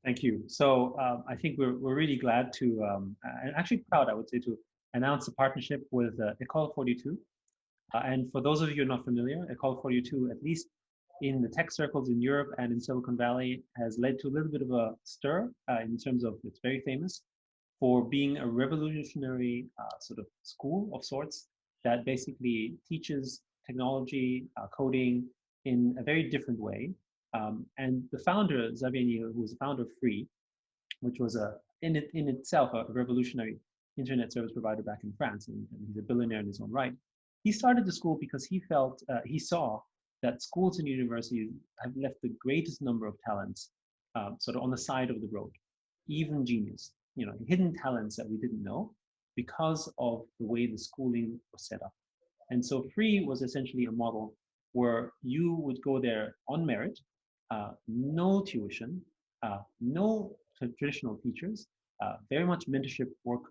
Thank you. So I think we're really glad to, and actually proud, I would say, to announce a partnership with Ecole42. And for those of you who are not familiar, Ecole42, at least in the tech circles in Europe and in Silicon Valley, has led to a little bit of a stir in terms of it's very famous for being a revolutionary sort of school of sorts that basically teaches technology, coding in a very different way. And the founder, Xavier Niel, who was the founder of Free, which was in itself a revolutionary internet service provider back in France, and he's a billionaire in his own right. He started the school because he felt, he saw that schools and universities have left the greatest number of talents sort of on the side of the road, even genius, hidden talents that we didn't know because of the way the schooling was set up. And so Free was essentially a model where you would go there on merit, no tuition, no traditional teachers, very much mentorship work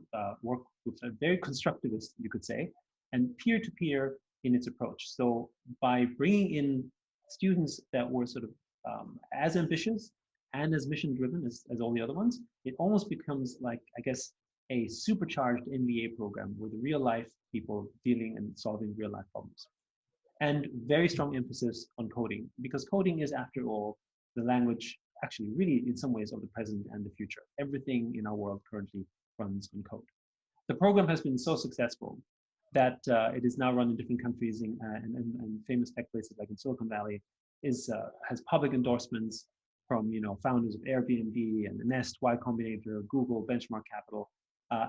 groups, very constructivist, you could say, and peer-to-peer in its approach. So by bringing in students that were sort of as ambitious and as mission-driven as all the other ones, it almost becomes like, I guess, a supercharged MBA program with real-life people dealing and solving real-life problems. And very strong emphasis on coding, because coding is, after all, the language, actually, really, in some ways, of the present and the future. Everything in our world currently runs on code. The program has been so successful that it is now run in different countries and famous tech places like in Silicon Valley, has public endorsements from founders of Airbnb and Nest, Y Combinator, Google, Benchmark Capital,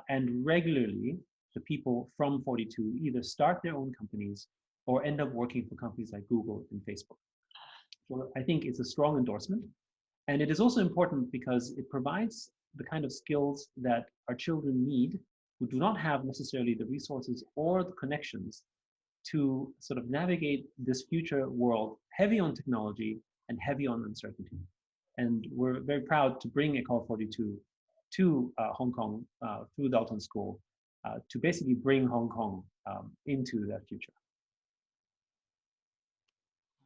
and regularly the people from 42 either start their own companies or end up working for companies like Google and Facebook. So I think it's a strong endorsement. And it is also important because it provides the kind of skills that our children need who do not have necessarily the resources or the connections to sort of navigate this future world heavy on technology and heavy on uncertainty. And we're very proud to bring Ecole42 to Hong Kong through Dalton School to basically bring Hong Kong into that future.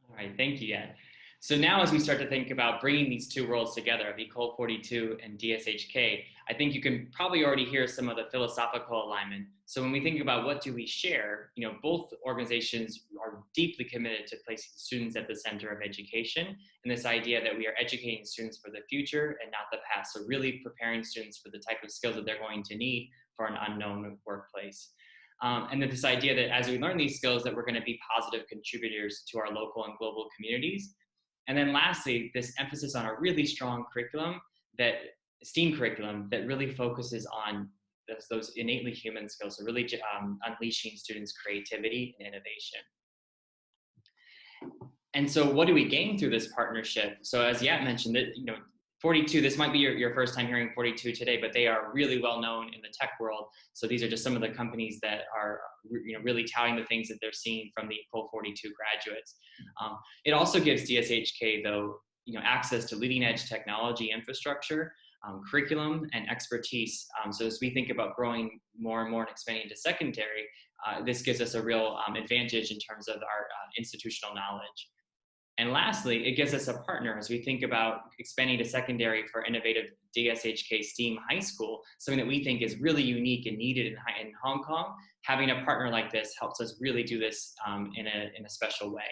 All right, thank you, Ed. So now as we start to think about bringing these two worlds together, Ecole42 and DSHK, I think you can probably already hear some of the philosophical alignment. So when we think about what do we share, both organizations are deeply committed to placing students at the center of education, and this idea that we are educating students for the future and not the past. So really preparing students for the type of skills that they're going to need for an unknown workplace. And then this idea that as we learn these skills that we're going to be positive contributors to our local and global communities. And then lastly, this emphasis on a really strong curriculum, that STEAM curriculum, that really focuses on those innately human skills, so really unleashing students' creativity and innovation. And so what do we gain through this partnership? So as Yat mentioned, that 42, this might be your first time hearing 42 today, but they are really well known in the tech world. So these are just some of the companies that are really touting the things that they're seeing from the Ecole42 graduates. It also gives DSHK, though, access to leading edge technology infrastructure, curriculum, and expertise. So as we think about growing more and more and expanding into secondary, this gives us a real advantage in terms of our institutional knowledge. And lastly, it gives us a partner as we think about expanding to secondary for innovative DSHK STEAM high school, something that we think is really unique and needed in Hong Kong. Having a partner like this helps us really do this in a special way.